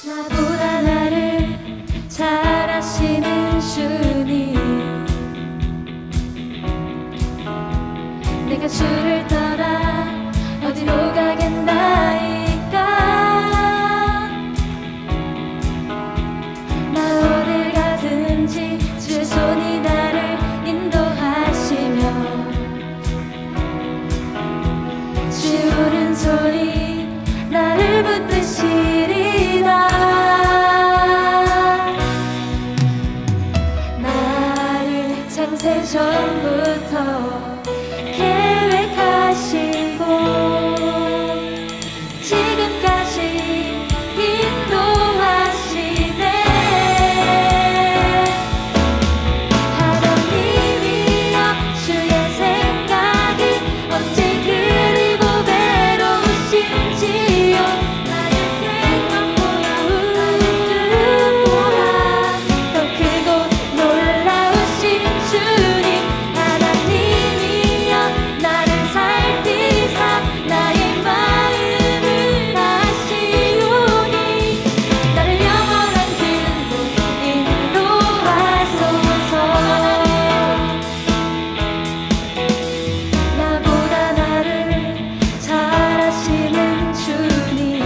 나보다 나를 잘 아시는 주님, 내가 주를 떠나 어디로 가겠나이까. 나 어딜 가든지 주의 손이 나를 인도하시며 주의 오른손이 나를 붙드시리라. 나를 창세 전부터 계획하시고 지금까지 인도하시네. 하나님이여 주의 생각이 어찌 그리 보배로우신지요. 나의 생각보다 나의 뜻보다 더 크고 놀라우신 주님. 하나님이여 나를 살피사 나의 마음을 아시오니 나를 영원한 길로 인도하소서. 나보다 나를 잘 아시는 주님,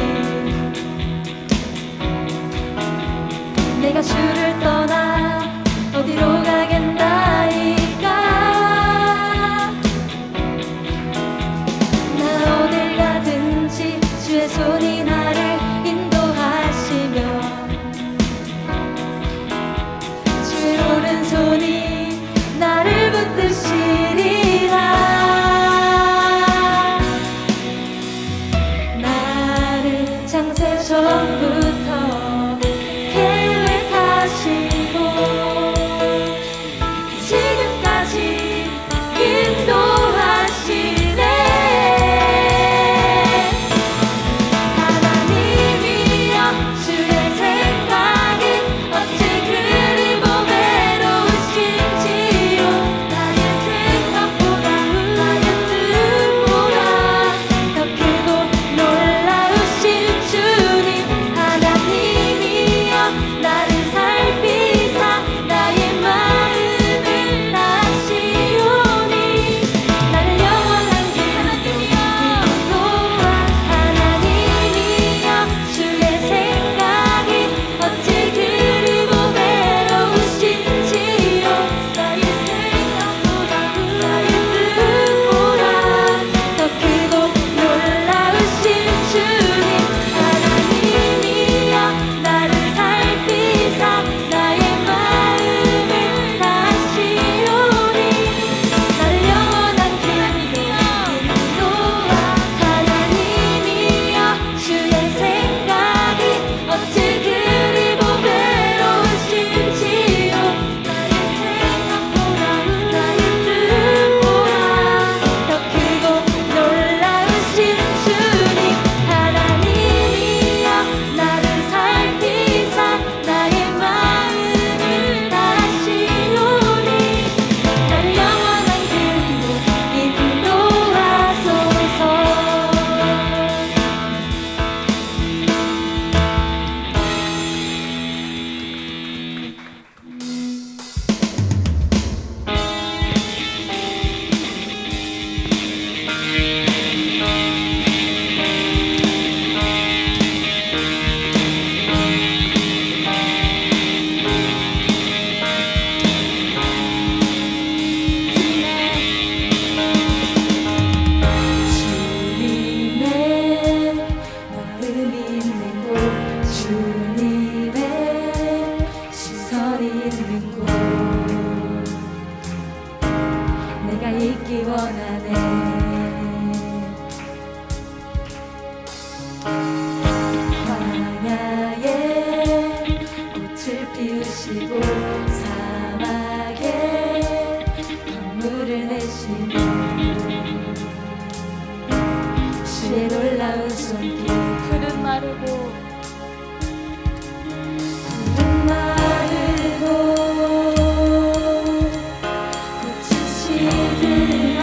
내가 주를 떠나 어디로 가겠나이까. 나 어딜 가든지 주의 손이 나를 인도하시며 주의 오른손이 나를 붙드시리라. 나를 창세 전부터 계획하시고 지금까지 인도하시네. 하나님이여 주의 생각이 어찌 그리 보배로우신지요. 나의 생각보다 나의 뜻보다 더 크고 놀라우신 주님. 하나님이여 나를 살피사 나의 마음을 아시오니 나를 영원한 길로 인도하. 하나님이여 주의 생각이 어찌 그리 보배로우신지요. 나의 생각보다 나의 뜻보다 더 크고 놀라우신 주님. 하나님이여 나를 살피사 나의 마음을 아시오니 나를 영원한 길로 인도하. 하나님이여 주의 생각이 어찌 그리 보배로우신지요. 나의 생각보다 나의 뜻보다 더 크고 놀라우신 주님. 하나님이여 나를 살피사 나의 마음을 아시오니 나를 영원한 길로 인도하소서. 주님의 마음이 있는 곳, 주님의 시선이 있는 곳, 내가 있기 원하네. 광야에 꽃을 피우시고 사막에 강물을 내시며 주의 놀라운 손길. 푸른 마르고 꽃이 시드나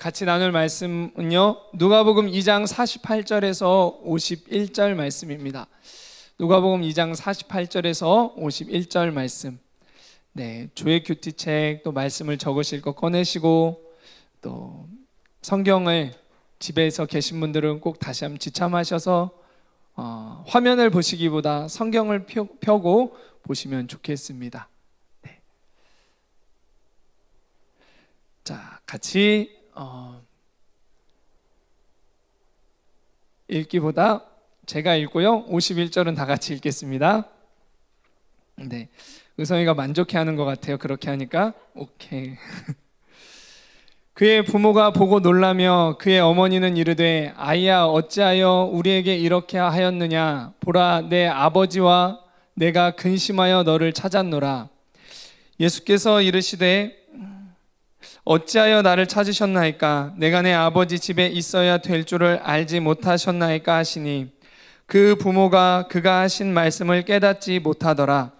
같이 나눌 말씀은요, 누가복음 2장 48절에서 51절 말씀입니다. 누가복음 2장 48절에서 51절 말씀. 네, 조회 큐티책 또 말씀을 적으실 거 꺼내시고, 또 성경을 집에서 계신 분들은 꼭 다시 한번 지참하셔서 화면을 보시기보다 성경을 펴고 보시면 좋겠습니다. 네. 자, 같이 읽기보다 제가 읽고요, 51절은 다 같이 읽겠습니다. 네, 의성이가 만족해하는 것 같아요. 그렇게 하니까. 오케이. 그의 부모가 보고 놀라며 그의 어머니는 이르되, 아이야, 어찌하여 우리에게 이렇게 하였느냐? 보라, 내 아버지와 내가 근심하여 너를 찾았노라. 예수께서 이르시되, 어찌하여 나를 찾으셨나이까? 내가 내 아버지 집에 있어야 될 줄을 알지 못하셨나이까 하시니, 그 부모가 그가 하신 말씀을 깨닫지 못하더라.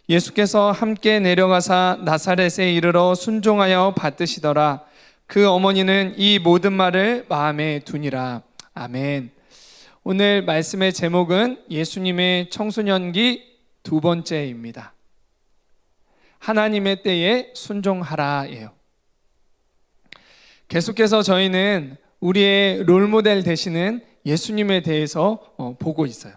예수께서 함께 내려가사 나사렛에 이르러 순종하여 받드시더라. 그 어머니는 이 모든 말을 마음에 두니라. 아멘. 오늘 말씀의 제목은 예수님의 청소년기 두 번째입니다. 하나님의 때에 순종하라예요. 계속해서 저희는 우리의 롤모델 되시는 예수님에 대해서 보고 있어요.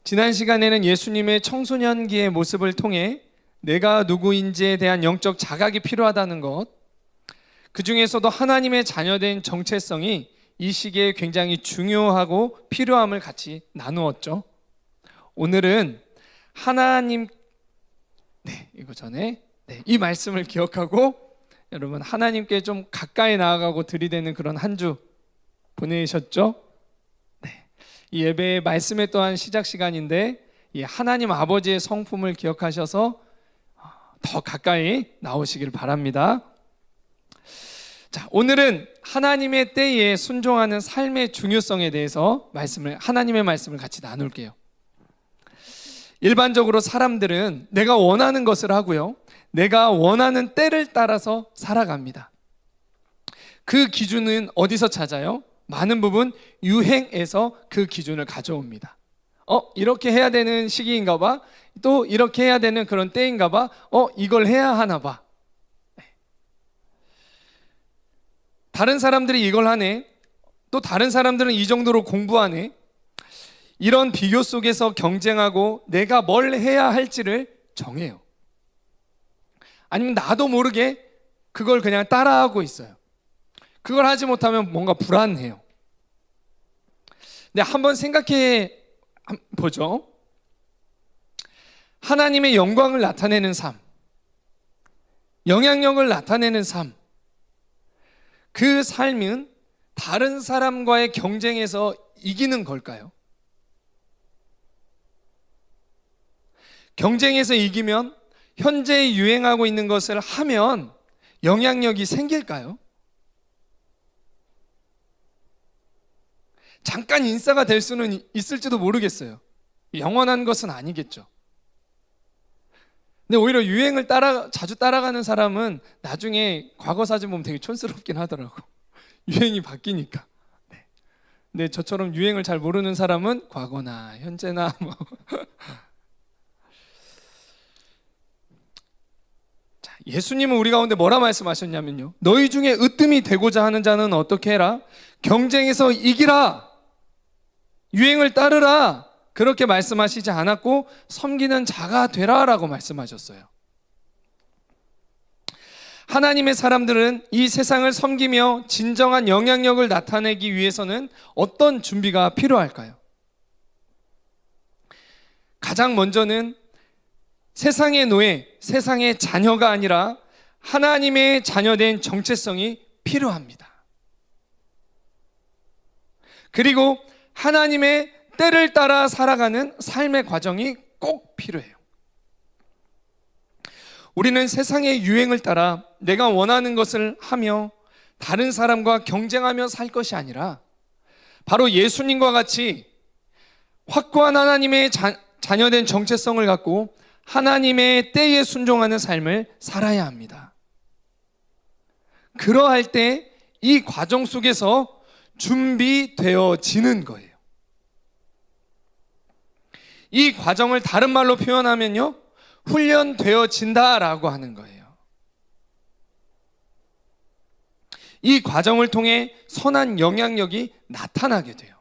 지난 시간에는 예수님의 청소년기의 모습을 통해 내가 누구인지에 대한 영적 자각이 필요하다는 것, 그 중에서도 하나님의 자녀된 정체성이 이 시기에 굉장히 중요하고 필요함을 같이 나누었죠. 오늘은 하나님, 이거 전에 이 말씀을 기억하고 여러분 하나님께 좀 가까이 나아가고 들이대는 그런 한 주 보내셨죠? 이 예배의 말씀의 또한 시작 시간인데, 이 하나님 아버지의 성품을 기억하셔서 더 가까이 나오시길 바랍니다. 자, 오늘은 하나님의 때에 순종하는 삶의 중요성에 대해서 하나님의 말씀을 같이 나눌게요. 일반적으로 사람들은 내가 원하는 것을 하고요, 내가 원하는 때를 따라서 살아갑니다. 그 기준은 어디서 찾아요? 많은 부분 유행에서 그 기준을 가져옵니다. 이렇게 해야 되는 시기인가 봐. 또 이렇게 해야 되는 그런 때인가 봐. 이걸 해야 하나 봐. 다른 사람들이 이걸 하네. 또 다른 사람들은 이 정도로 공부하네. 이런 비교 속에서 경쟁하고 내가 뭘 해야 할지를 정해요. 아니면 나도 모르게 그걸 그냥 따라하고 있어요. 그걸 하지 못하면 뭔가 불안해요. 근데 한번 생각해 보죠. 하나님의 영광을 나타내는 삶, 영향력을 나타내는 삶, 그 삶은 다른 사람과의 경쟁에서 이기는 걸까요? 경쟁에서 이기면 현재 유행하고 있는 것을 하면 영향력이 생길까요? 잠깐 인싸가 될 수는 있을지도 모르겠어요. 영원한 것은 아니겠죠. 근데 오히려 유행을 자주 따라가는 사람은 나중에 과거 사진 보면 되게 촌스럽긴 하더라고. 유행이 바뀌니까. 근데 저처럼 유행을 잘 모르는 사람은 과거나 현재나 자, 예수님은 우리 가운데 뭐라 말씀하셨냐면요, 너희 중에 으뜸이 되고자 하는 자는 어떻게 해라? 경쟁에서 이기라. 유행을 따르라. 그렇게 말씀하시지 않았고 섬기는 자가 되라 라고 말씀하셨어요. 하나님의 사람들은 이 세상을 섬기며 진정한 영향력을 나타내기 위해서는 어떤 준비가 필요할까요? 가장 먼저는 세상의 노예, 세상의 자녀가 아니라 하나님의 자녀된 정체성이 필요합니다. 그리고 하나님의 때를 따라 살아가는 삶의 과정이 꼭 필요해요. 우리는 세상의 유행을 따라 내가 원하는 것을 하며 다른 사람과 경쟁하며 살 것이 아니라 바로 예수님과 같이 확고한 하나님의 자녀된 정체성을 갖고 하나님의 때에 순종하는 삶을 살아야 합니다. 그러할 때 이 과정 속에서 준비되어지는 거예요. 이 과정을 다른 말로 표현하면요, 훈련되어진다라고 하는 거예요. 이 과정을 통해 선한 영향력이 나타나게 돼요.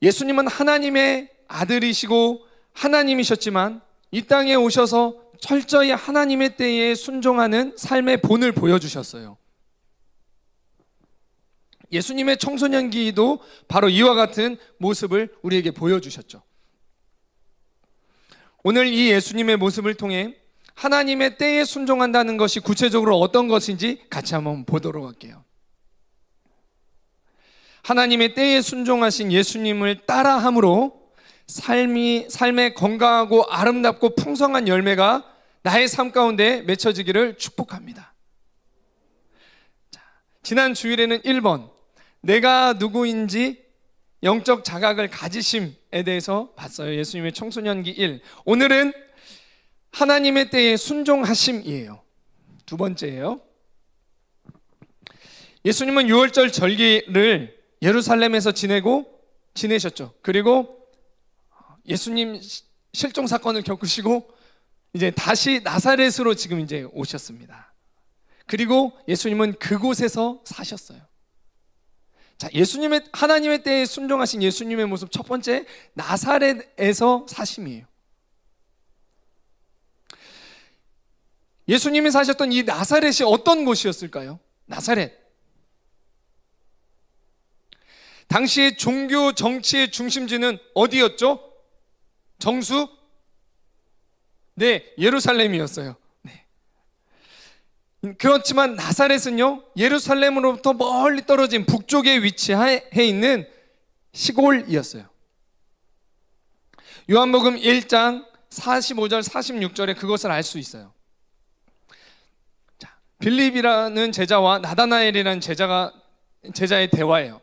예수님은 하나님의 아들이시고 하나님이셨지만 이 땅에 오셔서 철저히 하나님의 때에 순종하는 삶의 본을 보여주셨어요. 예수님의 청소년기도 바로 이와 같은 모습을 우리에게 보여주셨죠. 오늘 이 예수님의 모습을 통해 하나님의 때에 순종한다는 것이 구체적으로 어떤 것인지 같이 한번 보도록 할게요. 하나님의 때에 순종하신 예수님을 따라함으로 삶의 건강하고 아름답고 풍성한 열매가 나의 삶 가운데 맺혀지기를 축복합니다. 자, 지난 주일에는 1번 내가 누구인지 영적 자각을 가지심에 대해서 봤어요. 예수님의 청소년기 1. 오늘은 하나님의 때에 순종하심이에요. 두 번째예요. 예수님은 6월절 절기를 예루살렘에서 지내셨죠. 그리고 예수님 실종 사건을 겪으시고 이제 다시 나사렛으로 지금 이제 오셨습니다. 그리고 예수님은 그곳에서 사셨어요. 자, 하나님의 때에 순종하신 예수님의 모습 첫 번째, 나사렛에서 사심이에요. 예수님이 사셨던 이 나사렛이 어떤 곳이었을까요? 나사렛. 당시의 종교 정치의 중심지는 어디였죠? 정수? 네, 예루살렘이었어요. 네. 그렇지만 나사렛은요, 예루살렘으로부터 멀리 떨어진 북쪽에 위치해 있는 시골이었어요. 요한복음 1장 45절 46절에 그것을 알 수 있어요. 자, 빌립이라는 제자와 나다나엘이라는 제자의 대화예요.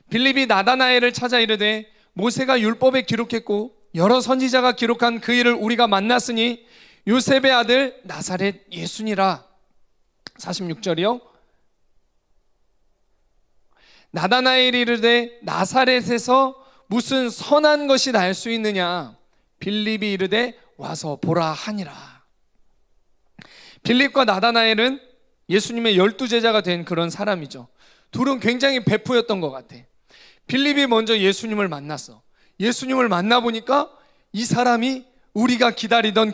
빌립이 나다나엘을 찾아 이르되 모세가 율법에 기록했고 여러 선지자가 기록한 그 일을 우리가 만났으니 요셉의 아들 나사렛 예수니라. 46절이요. 나다나엘이 이르되 나사렛에서 무슨 선한 것이 날 수 있느냐. 빌립이 이르되 와서 보라 하니라. 빌립과 나다나엘은 예수님의 12제자가 된 그런 사람이죠. 둘은 굉장히 베프였던 것 같아. 빌립이 먼저 예수님을 만났어. 예수님을 만나보니까 이 사람이 우리가 기다리던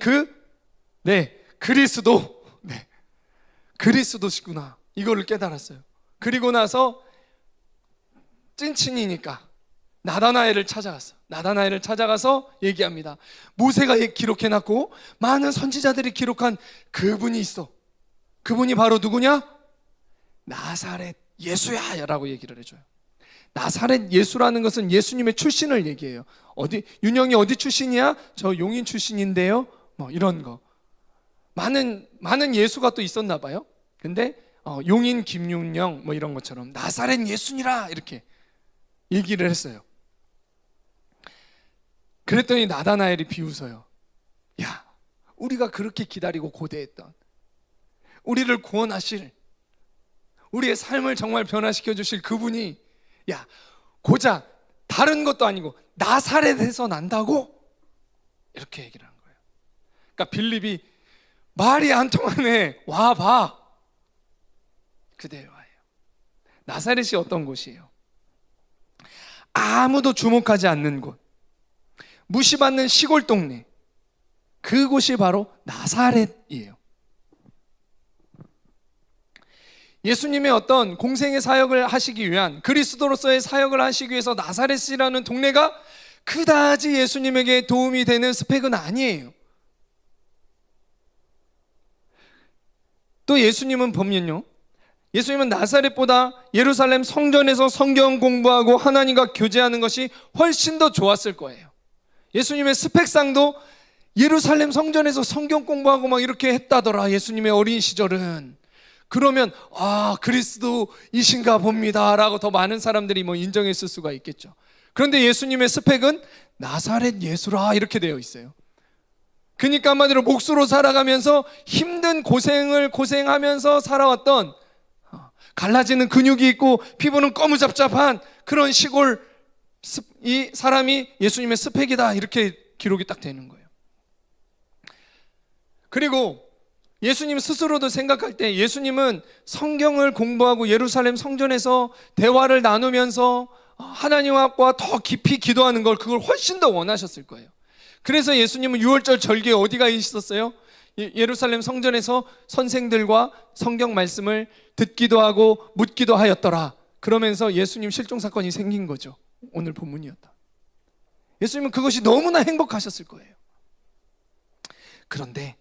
그리스도시구나, 이거를 깨달았어요. 그리고 나서 찐친이니까 나다나엘을 찾아가서 얘기합니다. 모세가 기록해놨고 많은 선지자들이 기록한 그분이 있어. 그분이 바로 누구냐? 나사렛 예수야 라고 얘기를 해줘요. 나사렛 예수라는 것은 예수님의 출신을 얘기해요. 윤영이 어디 출신이야? 저 용인 출신인데요. 뭐 이런 거. 많은 예수가 또 있었나 봐요. 근데 용인 김윤영 뭐 이런 것처럼 나사렛 예수니라 이렇게 얘기를 했어요. 그랬더니 나다나엘이 비웃어요. 야, 우리가 그렇게 기다리고 고대했던, 우리를 구원하실, 우리의 삶을 정말 변화시켜 주실 그분이, 야, 고작 다른 것도 아니고 나사렛에서 난다고? 이렇게 얘기를 한 거예요. 그러니까 빌립이 말이 안 통하네, 와봐. 그대로 와요. 나사렛이 어떤 곳이에요? 아무도 주목하지 않는 곳, 무시받는 시골 동네, 그곳이 바로 나사렛이에요. 예수님의 어떤 공생의 사역을 하시기 위한, 그리스도로서의 사역을 하시기 위해서 나사렛이라는 동네가 그다지 예수님에게 도움이 되는 스펙은 아니에요. 또 예수님은 보면요, 예수님은 나사렛보다 예루살렘 성전에서 성경 공부하고 하나님과 교제하는 것이 훨씬 더 좋았을 거예요. 예수님의 스펙상도 예루살렘 성전에서 성경 공부하고 막 이렇게 했다더라, 예수님의 어린 시절은. 그러면 그리스도이신가 봅니다 라고 더 많은 사람들이 뭐 인정했을 수가 있겠죠. 그런데 예수님의 스펙은 나사렛 예수라 이렇게 되어 있어요. 그러니까 한마디로 몫으로 살아가면서 힘든 고생하면서 살아왔던, 갈라지는 근육이 있고 피부는 거무잡잡한 그런 시골 이 사람이 예수님의 스펙이다, 이렇게 기록이 딱 되는 거예요. 그리고 예수님 스스로도 생각할 때 예수님은 성경을 공부하고 예루살렘 성전에서 대화를 나누면서 하나님과 더 깊이 기도하는 걸, 그걸 훨씬 더 원하셨을 거예요. 그래서 예수님은 유월절 절기에 어디가 있었어요? 예루살렘 성전에서 선생들과 성경 말씀을 듣기도 하고 묻기도 하였더라. 그러면서 예수님 실종 사건이 생긴 거죠. 오늘 본문이었다. 예수님은 그것이 너무나 행복하셨을 거예요. 그런데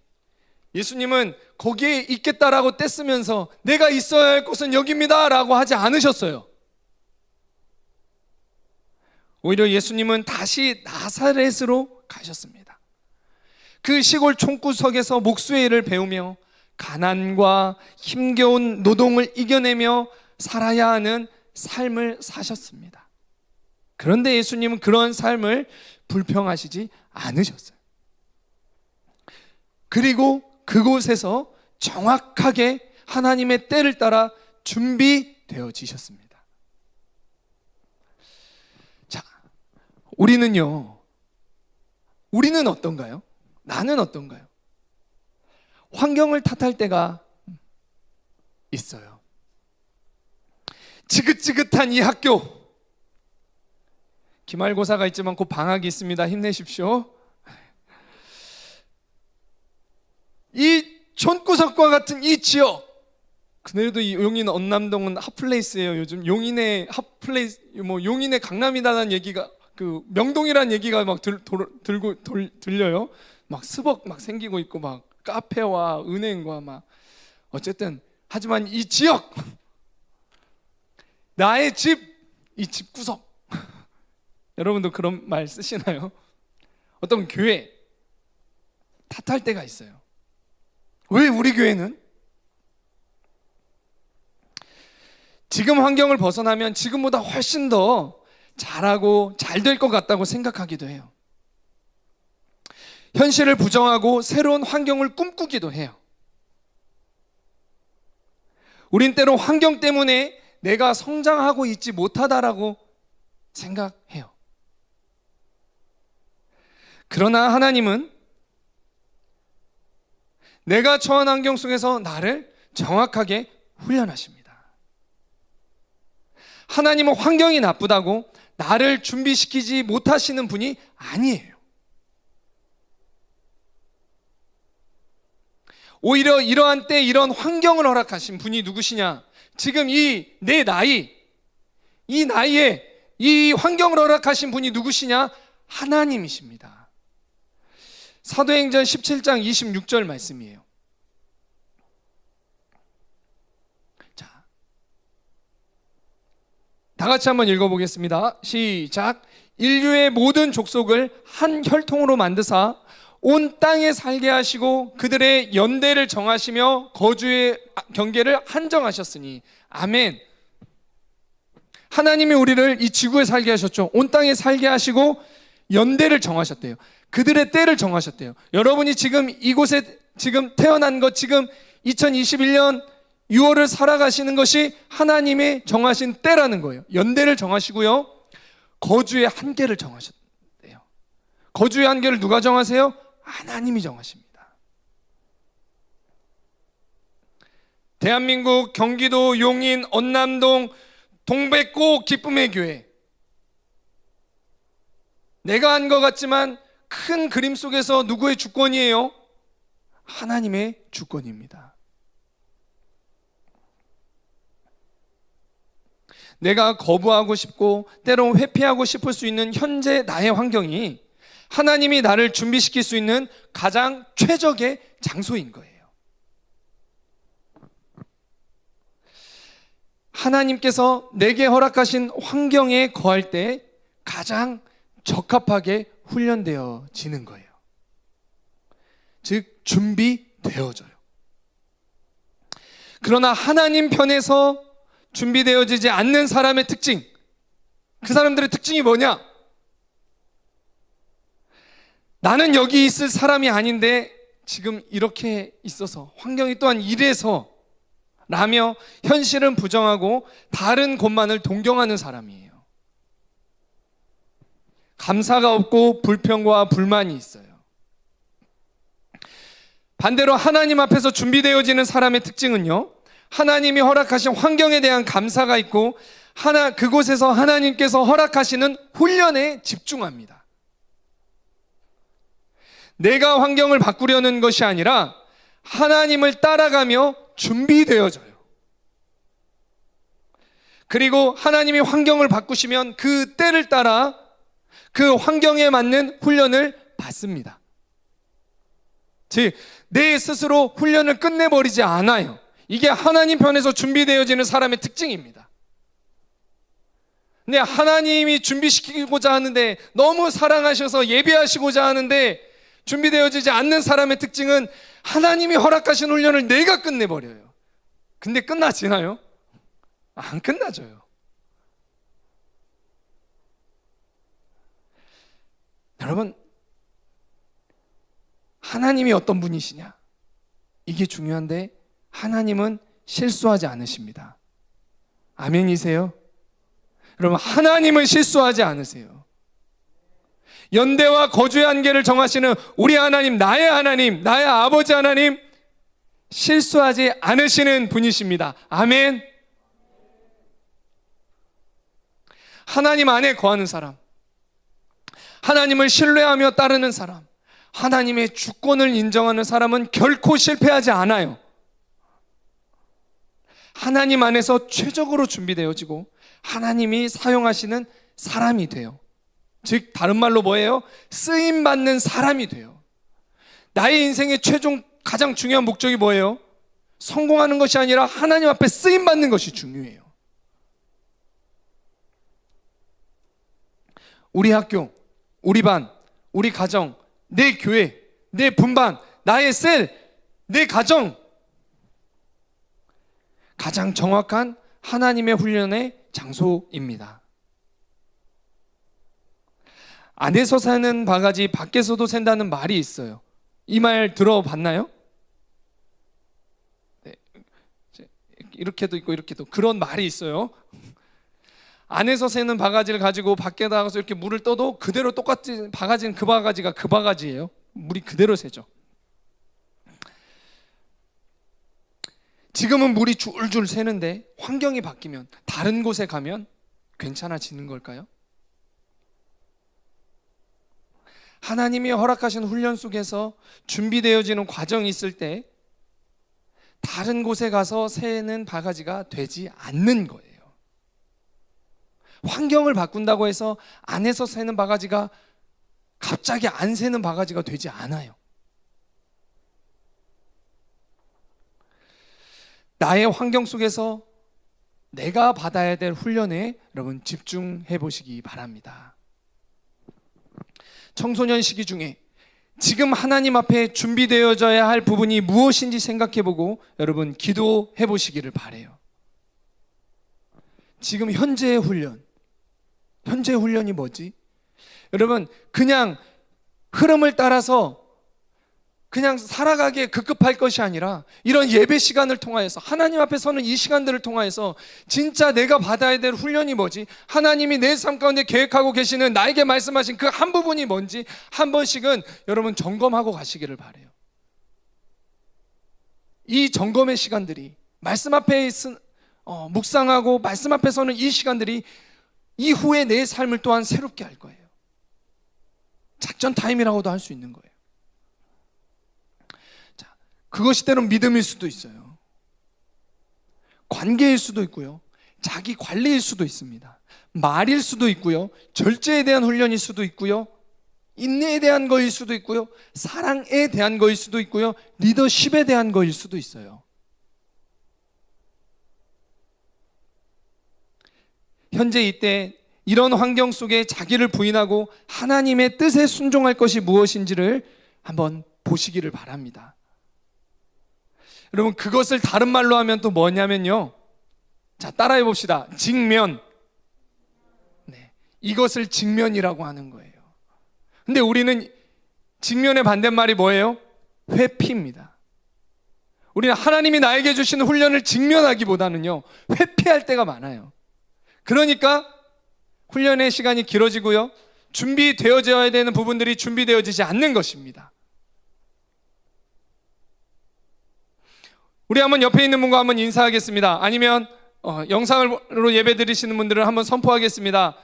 예수님은 거기에 있겠다라고 떼쓰면서 내가 있어야 할 곳은 여기입니다 라고 하지 않으셨어요. 오히려 예수님은 다시 나사렛으로 가셨습니다. 그 시골 총구석에서 목수의 일을 배우며 가난과 힘겨운 노동을 이겨내며 살아야 하는 삶을 사셨습니다. 그런데 예수님은 그런 삶을 불평하시지 않으셨어요. 그리고 그곳에서 정확하게 하나님의 때를 따라 준비되어지셨습니다. 자, 우리는 어떤가요? 나는 어떤가요? 환경을 탓할 때가 있어요. 지긋지긋한 이 학교, 기말고사가 있지만 곧 방학이 있습니다. 힘내십시오. 이 촌구석과 같은 이 지역, 그래도 이 용인 언남동은 핫플레이스예요. 요즘 용인의 핫플레이스, 용인의 강남이라는 얘기가, 그 명동이라는 얘기가 막 들려요. 막 스벅 막 생기고 있고 막 카페와 은행과 막, 어쨌든 하지만 이 지역, 나의 집, 이 집구석 여러분도 그런 말 쓰시나요? 어떤 교회 탓할 때가 있어요. 왜 우리 교회는? 지금 환경을 벗어나면 지금보다 훨씬 더 잘하고 잘 될 것 같다고 생각하기도 해요. 현실을 부정하고 새로운 환경을 꿈꾸기도 해요. 우린 때로 환경 때문에 내가 성장하고 있지 못하다라고 생각해요. 그러나 하나님은 내가 처한 환경 속에서 나를 정확하게 훈련하십니다. 하나님은 환경이 나쁘다고 나를 준비시키지 못하시는 분이 아니에요. 오히려 이러한 때 이런 환경을 허락하신 분이 누구시냐? 지금 내 나이에 이 환경을 허락하신 분이 누구시냐? 하나님이십니다. 사도행전 17장 26절 말씀이에요. 자, 다 같이 한번 읽어보겠습니다. 시작. 인류의 모든 족속을 한 혈통으로 만드사 온 땅에 살게 하시고 그들의 연대를 정하시며 거주의 경계를 한정하셨으니. 아멘. 하나님이 우리를 이 지구에 살게 하셨죠. 온 땅에 살게 하시고 연대를 정하셨대요. 그들의 때를 정하셨대요. 여러분이 지금 이곳에 지금 태어난 것, 지금 2021년 6월을 살아가시는 것이 하나님의 정하신 때라는 거예요. 연대를 정하시고요, 거주의 한계를 정하셨대요. 거주의 한계를 누가 정하세요? 하나님이 정하십니다. 대한민국 경기도 용인 언남동 동백꽃 기쁨의 교회, 내가 한 것 같지만 큰 그림 속에서 누구의 주권이에요? 하나님의 주권입니다. 내가 거부하고 싶고 때론 회피하고 싶을 수 있는 현재 나의 환경이 하나님이 나를 준비시킬 수 있는 가장 최적의 장소인 거예요. 하나님께서 내게 허락하신 환경에 거할 때 가장 적합하게 훈련되어지는 거예요. 즉 준비되어져요. 그러나 하나님 편에서 준비되어지지 않는 사람의 특징, 그 사람들의 특징이 뭐냐? 나는 여기 있을 사람이 아닌데 지금 이렇게 있어서, 환경이 또한 이래서 라며 현실은 부정하고 다른 곳만을 동경하는 사람이에요. 감사가 없고 불평과 불만이 있어요. 반대로 하나님 앞에서 준비되어지는 사람의 특징은요, 하나님이 허락하신 환경에 대한 감사가 있고 그곳에서 하나님께서 허락하시는 훈련에 집중합니다. 내가 환경을 바꾸려는 것이 아니라 하나님을 따라가며 준비되어져요. 그리고 하나님이 환경을 바꾸시면 그 때를 따라 그 환경에 맞는 훈련을 받습니다. 즉, 내 스스로 훈련을 끝내버리지 않아요. 이게 하나님 편에서 준비되어지는 사람의 특징입니다. 근데 하나님이 준비시키고자 하는데, 너무 사랑하셔서 예배하시고자 하는데 준비되어지지 않는 사람의 특징은 하나님이 허락하신 훈련을 내가 끝내버려요. 근데 끝나지나요? 안 끝나져요. 여러분, 하나님이 어떤 분이시냐? 이게 중요한데 하나님은 실수하지 않으십니다. 아멘이세요? 여러분, 하나님은 실수하지 않으세요. 연대와 거주의 한계를 정하시는 우리 하나님, 나의 아버지 하나님, 실수하지 않으시는 분이십니다. 아멘. 하나님 안에 거하는 사람, 하나님을 신뢰하며 따르는 사람, 하나님의 주권을 인정하는 사람은 결코 실패하지 않아요. 하나님 안에서 최적으로 준비되어지고 하나님이 사용하시는 사람이 돼요. 즉, 다른 말로 뭐예요? 쓰임받는 사람이 돼요. 나의 인생의 가장 중요한 목적이 뭐예요? 성공하는 것이 아니라 하나님 앞에 쓰임받는 것이 중요해요. 우리 학교, 우리 반, 우리 가정, 내 교회, 내 분반, 나의 셀, 내 가정, 가장 정확한 하나님의 훈련의 장소입니다. 안에서 사는 바가지 밖에서도 샌다는 말이 있어요. 이 말 들어봤나요? 네. 이렇게도 있고 이렇게도, 그런 말이 있어요. 안에서 새는 바가지를 가지고 밖에 나가서 이렇게 물을 떠도 그대로 똑같은 바가지는 그 바가지가 그 바가지예요. 물이 그대로 새죠. 지금은 물이 줄줄 새는데 환경이 바뀌면, 다른 곳에 가면 괜찮아지는 걸까요? 하나님이 허락하신 훈련 속에서 준비되어지는 과정이 있을 때 다른 곳에 가서 새는 바가지가 되지 않는 거예요. 환경을 바꾼다고 해서 안에서 새는 바가지가 갑자기 안 새는 바가지가 되지 않아요. 나의 환경 속에서 내가 받아야 될 훈련에 여러분 집중해 보시기 바랍니다. 청소년 시기 중에 지금 하나님 앞에 준비되어져야 할 부분이 무엇인지 생각해 보고 여러분 기도해 보시기를 바라요. 지금 현재의 훈련이 뭐지? 여러분, 그냥 흐름을 따라서 그냥 살아가기에 급급할 것이 아니라 이런 예배 시간을 통하여서, 하나님 앞에 서는 이 시간들을 통하여서 진짜 내가 받아야 될 훈련이 뭐지? 하나님이 내 삶 가운데 계획하고 계시는, 나에게 말씀하신 그 한 부분이 뭔지 한 번씩은 여러분 점검하고 가시기를 바라요. 이 점검의 시간들이, 말씀 앞에 묵상하고 말씀 앞에 서는 이 시간들이 이후에 내 삶을 또한 새롭게 할 거예요. 작전 타임이라고도 할 수 있는 거예요. 자, 그것이 때론 믿음일 수도 있어요. 관계일 수도 있고요. 자기 관리일 수도 있습니다. 말일 수도 있고요. 절제에 대한 훈련일 수도 있고요. 인내에 대한 거일 수도 있고요. 사랑에 대한 거일 수도 있고요. 리더십에 대한 거일 수도 있어요. 현재 이때 이런 환경 속에 자기를 부인하고 하나님의 뜻에 순종할 것이 무엇인지를 한번 보시기를 바랍니다. 여러분, 그것을 다른 말로 하면 또 뭐냐면요, 자, 따라해 봅시다. 직면. 네, 이것을 직면이라고 하는 거예요. 근데 우리는 직면의 반대말이 뭐예요? 회피입니다. 우리는 하나님이 나에게 주시는 훈련을 직면하기보다는요, 회피할 때가 많아요. 그러니까 훈련의 시간이 길어지고요, 준비되어져야 되는 부분들이 준비되어지지 않는 것입니다. 우리 한번 옆에 있는 분과 한번 인사하겠습니다. 아니면 영상으로 예배 드리시는 분들은 한번 선포하겠습니다.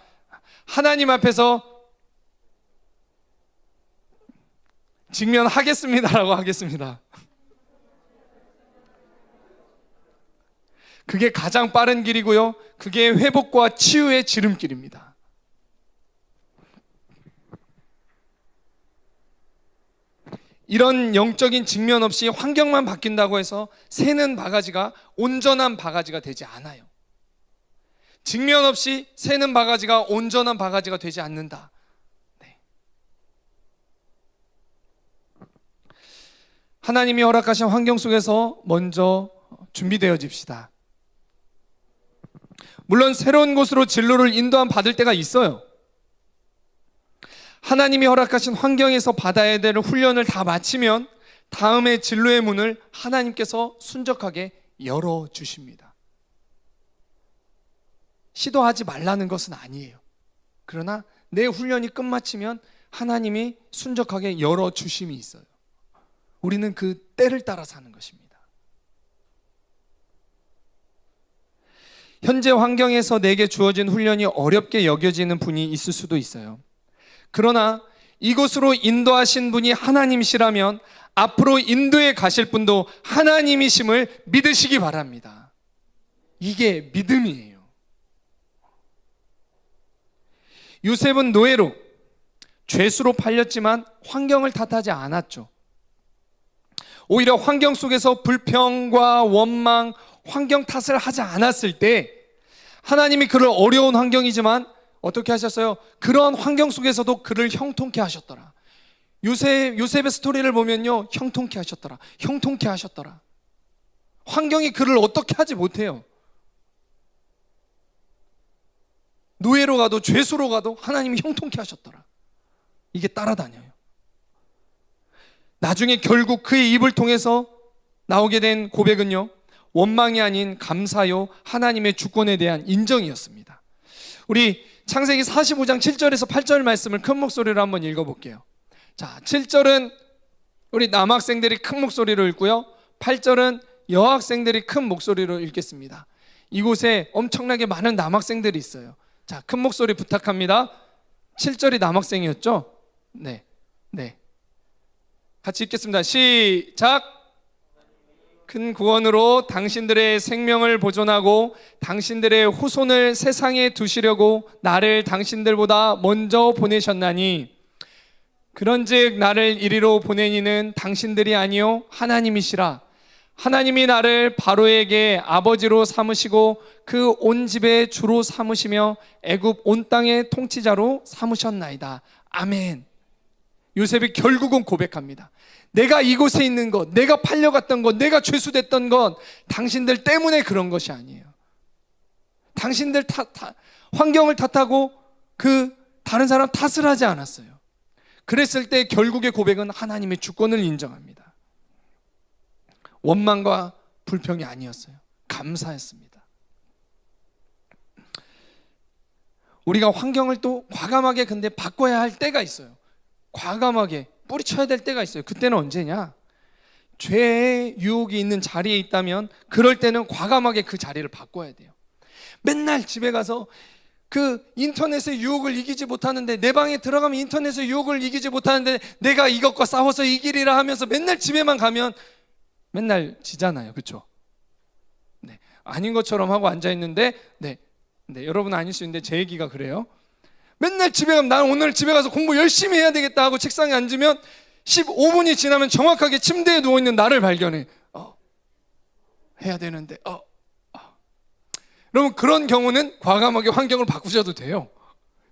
하나님 앞에서 직면하겠습니다라고 하겠습니다. 그게 가장 빠른 길이고요, 그게 회복과 치유의 지름길입니다. 이런 영적인 직면 없이 환경만 바뀐다고 해서 새는 바가지가 온전한 바가지가 되지 않아요. 직면 없이 새는 바가지가 온전한 바가지가 되지 않는다. 네. 하나님이 허락하신 환경 속에서 먼저 준비되어집시다. 물론 새로운 곳으로 진로를 인도함 받을 때가 있어요. 하나님이 허락하신 환경에서 받아야 될 훈련을 다 마치면 다음의 진로의 문을 하나님께서 순적하게 열어주십니다. 시도하지 말라는 것은 아니에요. 그러나 내 훈련이 끝마치면 하나님이 순적하게 열어주심이 있어요. 우리는 그 때를 따라 사는 것입니다. 현재 환경에서 내게 주어진 훈련이 어렵게 여겨지는 분이 있을 수도 있어요. 그러나 이곳으로 인도하신 분이 하나님이시라면 앞으로 인도에 가실 분도 하나님이심을 믿으시기 바랍니다. 이게 믿음이에요. 요셉은 노예로, 죄수로 팔렸지만 환경을 탓하지 않았죠. 오히려 환경 속에서 불평과 원망, 환경 탓을 하지 않았을 때 하나님이 그를 어려운 환경이지만 어떻게 하셨어요? 그런 환경 속에서도 그를 형통케 하셨더라. 요셉의 스토리를 보면요, 형통케 하셨더라. 형통케 하셨더라. 환경이 그를 어떻게 하지 못해요. 노예로 가도 죄수로 가도 하나님이 형통케 하셨더라. 이게 따라다녀요. 나중에 결국 그의 입을 통해서 나오게 된 고백은요, 원망이 아닌 감사요, 하나님의 주권에 대한 인정이었습니다. 우리 창세기 45장 7절에서 8절 말씀을 큰 목소리로 한번 읽어볼게요. 자, 7절은 우리 남학생들이 큰 목소리로 읽고요, 8절은 여학생들이 큰 목소리로 읽겠습니다. 이곳에 엄청나게 많은 남학생들이 있어요. 자, 큰 목소리 부탁합니다. 7절이 남학생이었죠? 네. 같이 읽겠습니다. 시작! 큰 구원으로 당신들의 생명을 보존하고 당신들의 후손을 세상에 두시려고 나를 당신들보다 먼저 보내셨나니, 그런즉 나를 이리로 보내니는 당신들이 아니요 하나님이시라. 하나님이 나를 바로에게 아버지로 삼으시고 그 온 집의 주로 삼으시며 애굽 온 땅의 통치자로 삼으셨나이다. 아멘. 요셉이 결국은 고백합니다. 내가 이곳에 있는 것, 내가 팔려갔던 것, 내가 죄수됐던 것 당신들 때문에 그런 것이 아니에요. 당신들 환경을 탓하고 그 다른 사람 탓을 하지 않았어요. 그랬을 때 결국의 고백은 하나님의 주권을 인정합니다. 원망과 불평이 아니었어요. 감사했습니다. 우리가 환경을 또 과감하게 근데 바꿔야 할 때가 있어요. 과감하게 뿌리쳐야 될 때가 있어요. 그때는 언제냐? 죄의 유혹이 있는 자리에 있다면 그럴 때는 과감하게 그 자리를 바꿔야 돼요. 맨날 집에 가서 그 인터넷의 유혹을 이기지 못하는데, 내 방에 들어가면 인터넷의 유혹을 이기지 못하는데 내가 이것과 싸워서 이기리라 하면서 맨날 집에만 가면 맨날 지잖아요. 그렇죠? 네. 아닌 것처럼 하고 앉아있는데 여러분 아닐 수 있는데 제 얘기가 그래요. 맨날 집에 가면 나는 오늘 집에 가서 공부 열심히 해야 되겠다 하고 책상에 앉으면 15분이 지나면 정확하게 침대에 누워있는 나를 발견해. 해야 되는데 여러분, 그런 경우는 과감하게 환경을 바꾸셔도 돼요.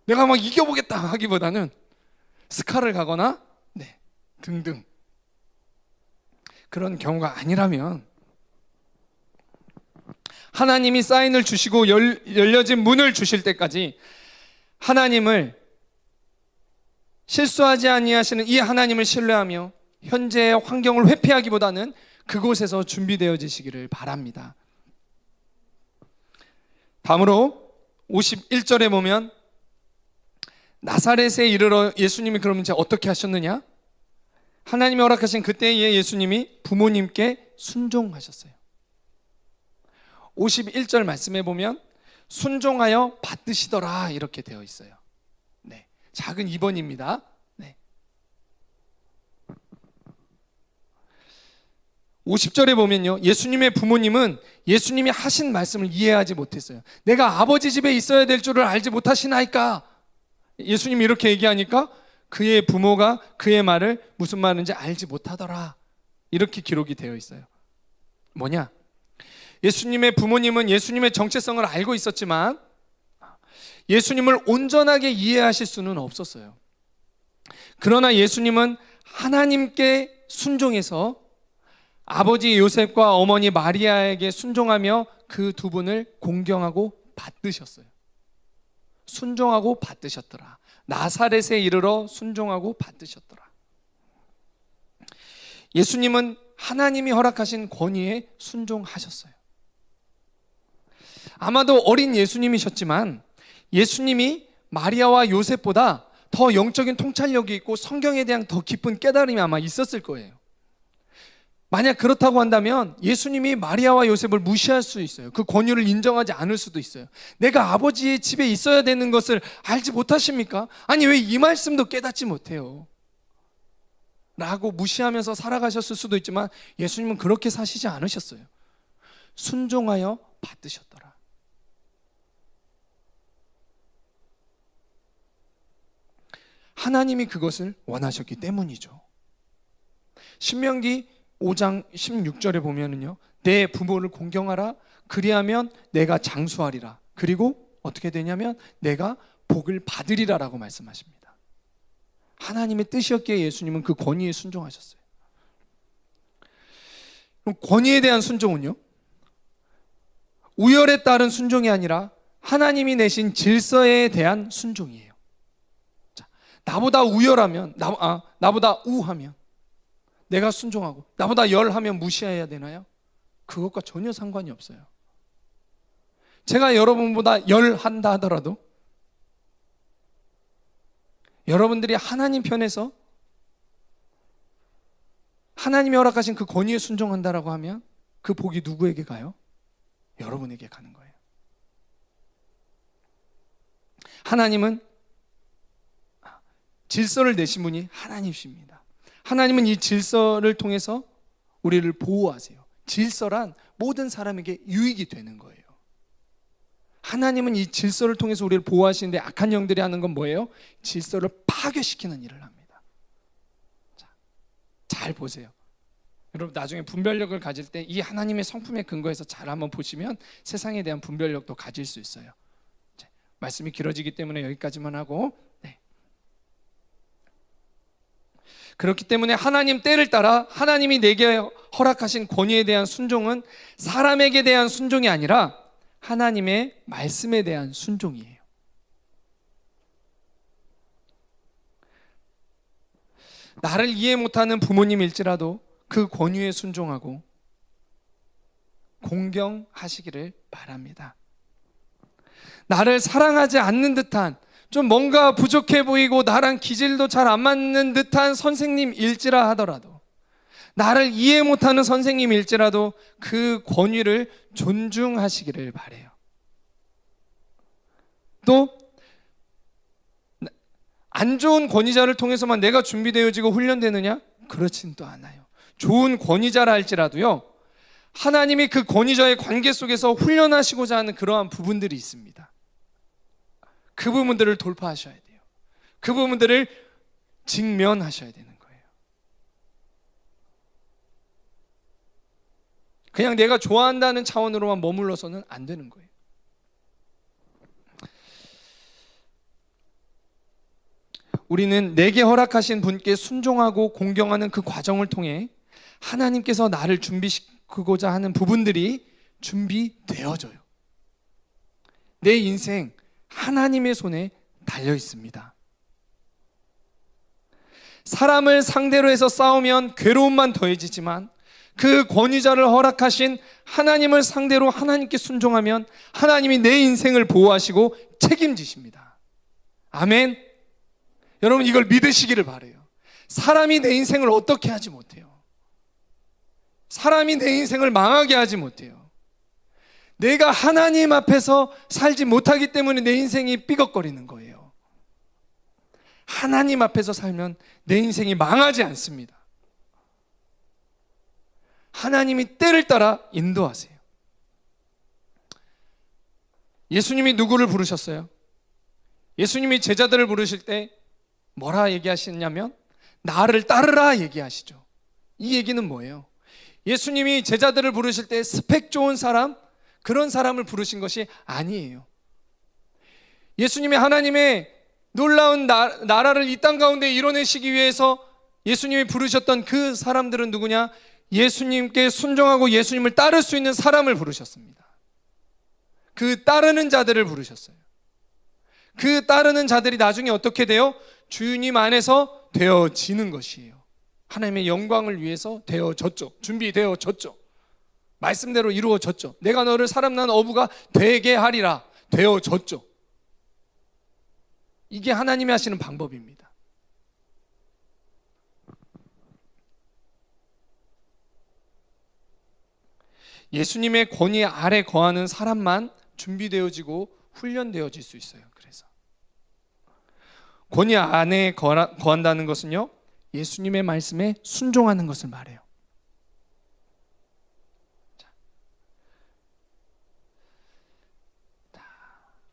내가 막 이겨보겠다 하기보다는 스카를 가거나 등등. 그런 경우가 아니라면 하나님이 사인을 주시고 열려진 문을 주실 때까지 하나님을 실수하지 아니하시는 이 하나님을 신뢰하며 현재의 환경을 회피하기보다는 그곳에서 준비되어지시기를 바랍니다. 다음으로 51절에 보면 나사렛에 이르러 예수님이 그러면 이제 어떻게 하셨느냐? 하나님이 허락하신 그때의 예수님이 부모님께 순종하셨어요. 51절 말씀에 보면 순종하여 받드시더라 이렇게 되어 있어요. 네, 작은 2번입니다. 네. 50절에 보면요, 예수님의 부모님은 예수님이 하신 말씀을 이해하지 못했어요. 내가 아버지 집에 있어야 될 줄을 알지 못하시나이까? 예수님이 이렇게 얘기하니까 그의 부모가 그의 말을 무슨 말인지 알지 못하더라 이렇게 기록이 되어 있어요. 뭐냐? 예수님의 부모님은 예수님의 정체성을 알고 있었지만 예수님을 온전하게 이해하실 수는 없었어요. 그러나 예수님은 하나님께 순종해서 아버지 요셉과 어머니 마리아에게 순종하며 그 두 분을 공경하고 받드셨어요. 순종하고 받드셨더라. 나사렛에 이르러 순종하고 받드셨더라. 예수님은 하나님이 허락하신 권위에 순종하셨어요. 아마도 어린 예수님이셨지만 예수님이 마리아와 요셉보다 더 영적인 통찰력이 있고 성경에 대한 더 깊은 깨달음이 아마 있었을 거예요. 만약 그렇다고 한다면 예수님이 마리아와 요셉을 무시할 수 있어요. 그 권유를 인정하지 않을 수도 있어요. 내가 아버지의 집에 있어야 되는 것을 알지 못하십니까? 아니 왜 이 말씀도 깨닫지 못해요? 라고 무시하면서 살아가셨을 수도 있지만 예수님은 그렇게 사시지 않으셨어요. 순종하여 받으셨더라. 하나님이 그것을 원하셨기 때문이죠. 신명기 5장 16절에 보면은요, 내 부모를 공경하라. 그리하면 내가 장수하리라. 그리고 어떻게 되냐면 내가 복을 받으리라라고 말씀하십니다. 하나님의 뜻이었기에 예수님은 그 권위에 순종하셨어요. 그럼 권위에 대한 순종은요, 우열에 따른 순종이 아니라 하나님이 내신 질서에 대한 순종이에요. 자, 나보다 우열하면 나보다 우하면 내가 순종하고 나보다 열하면 무시해야 되나요? 그것과 전혀 상관이 없어요. 제가 여러분보다 열한다 하더라도 여러분들이 하나님 편에서 하나님이 허락하신 그 권위에 순종한다라고 하면 그 복이 누구에게 가요? 여러분에게 가는 거예요. 하나님은 질서를 내신 분이 하나님이십니다. 하나님은 이 질서를 통해서 우리를 보호하세요. 질서란 모든 사람에게 유익이 되는 거예요. 하나님은 이 질서를 통해서 우리를 보호하시는데 악한 영들이 하는 건 뭐예요? 질서를 파괴시키는 일을 합니다. 자, 잘 보세요. 여러분 나중에 분별력을 가질 때 이 하나님의 성품에 근거해서 잘 한번 보시면 세상에 대한 분별력도 가질 수 있어요. 자, 말씀이 길어지기 때문에 여기까지만 하고, 그렇기 때문에 하나님 때를 따라 하나님이 내게 허락하신 권위에 대한 순종은 사람에게 대한 순종이 아니라 하나님의 말씀에 대한 순종이에요. 나를 이해 못하는 부모님일지라도 그 권위에 순종하고 공경하시기를 바랍니다. 나를 사랑하지 않는 듯한, 좀 뭔가 부족해 보이고 나랑 기질도 잘 안 맞는 듯한 선생님일지라 하더라도, 나를 이해 못하는 선생님일지라도 그 권위를 존중하시기를 바라요. 또 안 좋은 권위자를 통해서만 내가 준비되어지고 훈련되느냐? 그렇진 또 않아요. 좋은 권위자라 할지라도요, 하나님이 그 권위자의 관계 속에서 훈련하시고자 하는 그러한 부분들이 있습니다. 그 부분들을 돌파하셔야 돼요. 그 부분들을 직면하셔야 되는 거예요. 그냥 내가 좋아한다는 차원으로만 머물러서는 안 되는 거예요. 우리는 내게 허락하신 분께 순종하고 공경하는 그 과정을 통해 하나님께서 나를 준비시키고자 하는 부분들이 준비되어져요. 내 인생 하나님의 손에 달려 있습니다. 사람을 상대로 해서 싸우면 괴로움만 더해지지만 그 권위자를 허락하신 하나님을 상대로 하나님께 순종하면 하나님이 내 인생을 보호하시고 책임지십니다. 아멘. 여러분 이걸 믿으시기를 바라요. 사람이 내 인생을 어떻게 하지 못해요. 사람이 내 인생을 망하게 하지 못해요. 내가 하나님 앞에서 살지 못하기 때문에 내 인생이 삐걱거리는 거예요. 하나님 앞에서 살면 내 인생이 망하지 않습니다. 하나님이 때를 따라 인도하세요. 예수님이 누구를 부르셨어요? 예수님이 제자들을 부르실 때 뭐라 얘기하시냐면 나를 따르라 얘기하시죠. 이 얘기는 뭐예요? 예수님이 제자들을 부르실 때 스펙 좋은 사람, 그런 사람을 부르신 것이 아니에요. 예수님이 하나님의 놀라운 나라를 이 땅 가운데 이뤄내시기 위해서 예수님이 부르셨던 그 사람들은 누구냐? 예수님께 순종하고 예수님을 따를 수 있는 사람을 부르셨습니다. 그 따르는 자들을 부르셨어요. 그 따르는 자들이 나중에 어떻게 돼요? 주님 안에서 되어지는 것이에요. 하나님의 영광을 위해서 되어졌죠. 준비되어졌죠. 말씀대로 이루어졌죠. 내가 너를 사람 난 어부가 되게 하리라. 되어졌죠. 이게 하나님이 하시는 방법입니다. 예수님의 권위 아래 거하는 사람만 준비되어지고 훈련되어질 수 있어요. 그래서 권위 안에 거한다는 것은요, 예수님의 말씀에 순종하는 것을 말해요.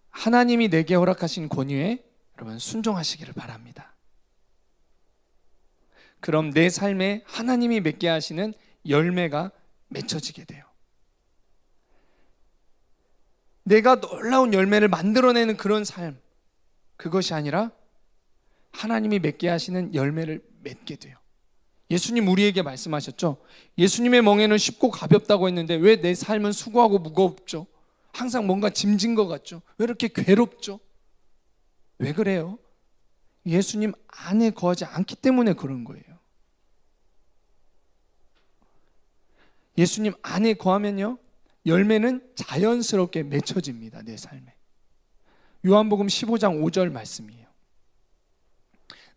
하나님이 내게 허락하신 권위에 여러분 순종하시기를 바랍니다. 그럼 내 삶에 하나님이 맺게 하시는 열매가 맺혀지게 돼요. 내가 놀라운 열매를 만들어내는 그런 삶, 그것이 아니라 하나님이 맺게 하시는 열매를 맺게 돼요. 예수님 우리에게 말씀하셨죠. 예수님의 멍에는 쉽고 가볍다고 했는데 왜 내 삶은 수고하고 무겁죠? 항상 뭔가 짐진 것 같죠? 왜 이렇게 괴롭죠? 왜 그래요? 예수님 안에 거하지 않기 때문에 그런 거예요. 예수님 안에 거하면요, 열매는 자연스럽게 맺혀집니다. 내 삶에. 요한복음 15장 5절 말씀이에요.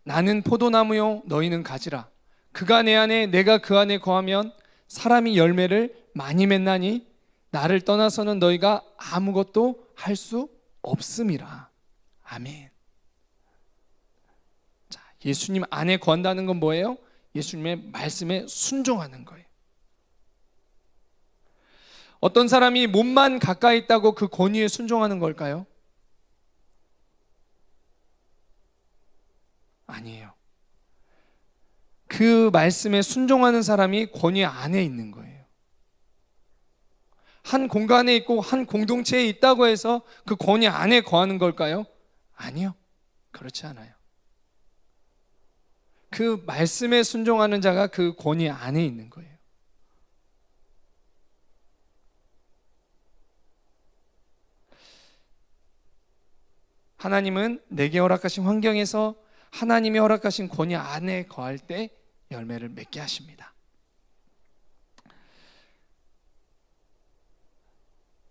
나는 포도나무요 너희는 가지라. 그가 내 안에 내가 그 안에 거하면 사람이 열매를 많이 맺나니 나를 떠나서는 너희가 아무것도 할 수 없음이라. 아멘. 자, 예수님 안에 거한다는 건 뭐예요? 예수님의 말씀에 순종하는 거예요. 어떤 사람이 몸만 가까이 있다고 그 권위에 순종하는 걸까요? 아니에요. 그 말씀에 순종하는 사람이 권위 안에 있는 거예요. 한 공간에 있고 한 공동체에 있다고 해서 그 권위 안에 거하는 걸까요? 아니요. 그렇지 않아요. 그 말씀에 순종하는 자가 그 권위 안에 있는 거예요. 하나님은 내게 허락하신 환경에서 하나님이 허락하신 권위 안에 거할 때 열매를 맺게 하십니다.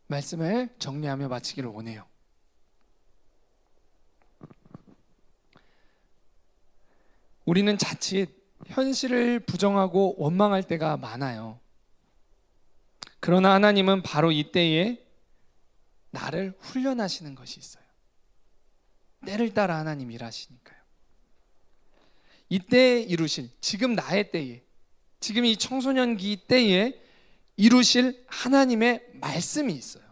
말씀을 정리하며 마치기를 원해요. 우리는 자칫 현실을 부정하고 원망할 때가 많아요. 그러나 하나님은 바로 이때에 나를 훈련하시는 것이 있어요. 때를 따라 하나님 일하시니까요. 이때 이루실, 지금 나의 때에, 지금 이 청소년기 때에 이루실 하나님의 말씀이 있어요.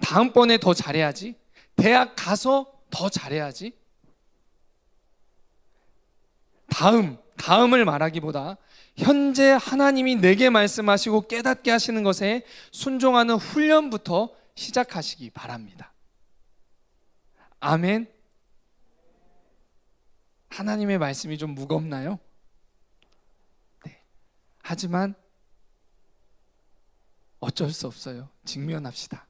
다음번에 더 잘해야지, 대학 가서 더 잘해야지, 다음을 말하기보다 현재 하나님이 내게 말씀하시고 깨닫게 하시는 것에 순종하는 훈련부터 시작하시기 바랍니다. 아멘. 하나님의 말씀이 좀 무겁나요? 네. 하지만 어쩔 수 없어요. 직면합시다.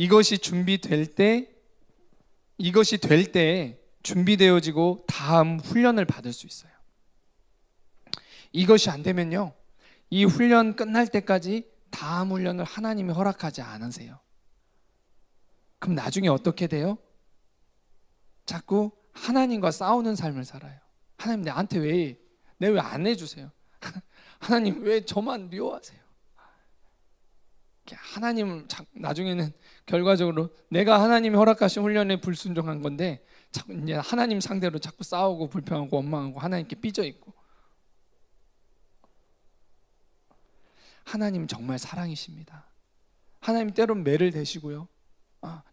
이것이 될 때 준비되어지고 다음 훈련을 받을 수 있어요. 이것이 안 되면요, 이 훈련 끝날 때까지 다음 훈련을 하나님이 허락하지 않으세요. 그럼 나중에 어떻게 돼요? 자꾸 하나님과 싸우는 삶을 살아요. 하나님 나한테 왜 안 해주세요? 하나님 왜 저만 미워하세요? 하나님을 나중에는 결과적으로 내가 하나님이 허락하신 훈련에 불순종한 건데 자꾸 이제 하나님 상대로 자꾸 싸우고 불평하고 원망하고 하나님께 삐져 있고. 하나님 정말 사랑이십니다. 하나님 때론 매를 대시고요,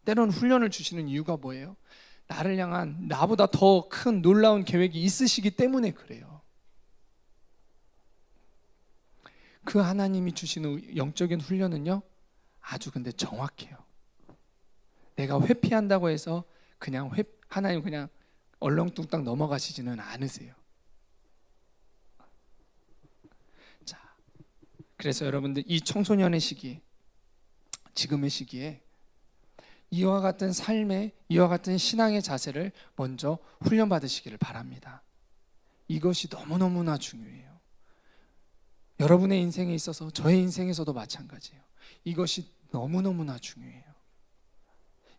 때론 훈련을 주시는 이유가 뭐예요? 나를 향한 나보다 더 큰 놀라운 계획이 있으시기 때문에 그래요. 그 하나님이 주시는 영적인 훈련은요, 아주 근데 정확해요. 내가 회피한다고 해서 그냥 하나님 그냥 얼렁뚱땅 넘어가시지는 않으세요. 자, 그래서 여러분들 이 청소년의 시기에, 지금의 시기에 이와 같은 삶의, 이와 같은 신앙의 자세를 먼저 훈련받으시기를 바랍니다. 이것이 너무너무나 중요해요. 여러분의 인생에 있어서 저의 인생에서도 마찬가지예요. 이것이 너무너무나 중요해요.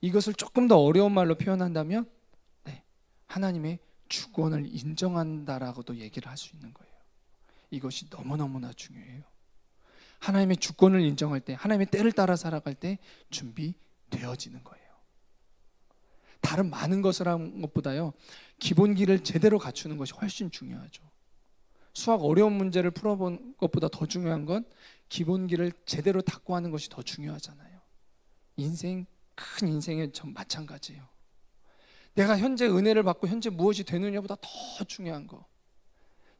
이것을 조금 더 어려운 말로 표현한다면 하나님의 주권을 인정한다라고도 얘기를 할 수 있는 거예요. 이것이 너무너무나 중요해요. 하나님의 주권을 인정할 때, 하나님의 때를 따라 살아갈 때 준비되어지는 거예요. 다른 많은 것을 하는 것보다요, 기본기를 제대로 갖추는 것이 훨씬 중요하죠. 수학 어려운 문제를 풀어본 것보다 더 중요한 건 기본기를 제대로 닦고 하는 것이 더 중요하잖아요. 큰 인생에 전 마찬가지예요. 내가 현재 은혜를 받고 현재 무엇이 되느냐보다 더 중요한 거,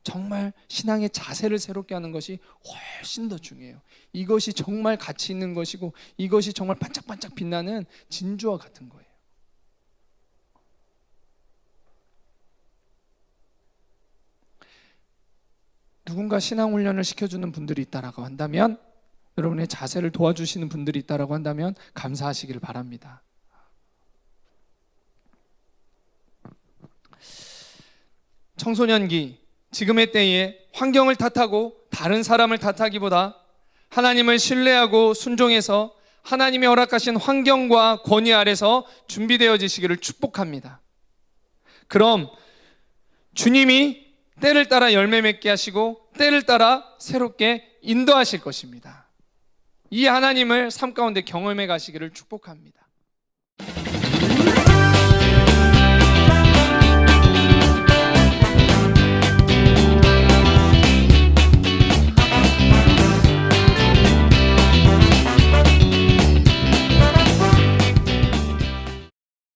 정말 신앙의 자세를 새롭게 하는 것이 훨씬 더 중요해요. 이것이 정말 가치 있는 것이고 이것이 정말 반짝반짝 빛나는 진주와 같은 거예요. 누군가 신앙 훈련을 시켜주는 분들이 있다라고 한다면, 여러분의 자세를 도와주시는 분들이 있다라고 한다면 감사하시기를 바랍니다. 청소년기, 지금의 때에 환경을 탓하고 다른 사람을 탓하기보다 하나님을 신뢰하고 순종해서 하나님이 허락하신 환경과 권위 아래서 준비되어지시기를 축복합니다. 그럼 주님이 때를 따라 열매 맺게 하시고 때를 따라 새롭게 인도하실 것입니다. 이 하나님을 삶 가운데 경험해 가시기를 축복합니다.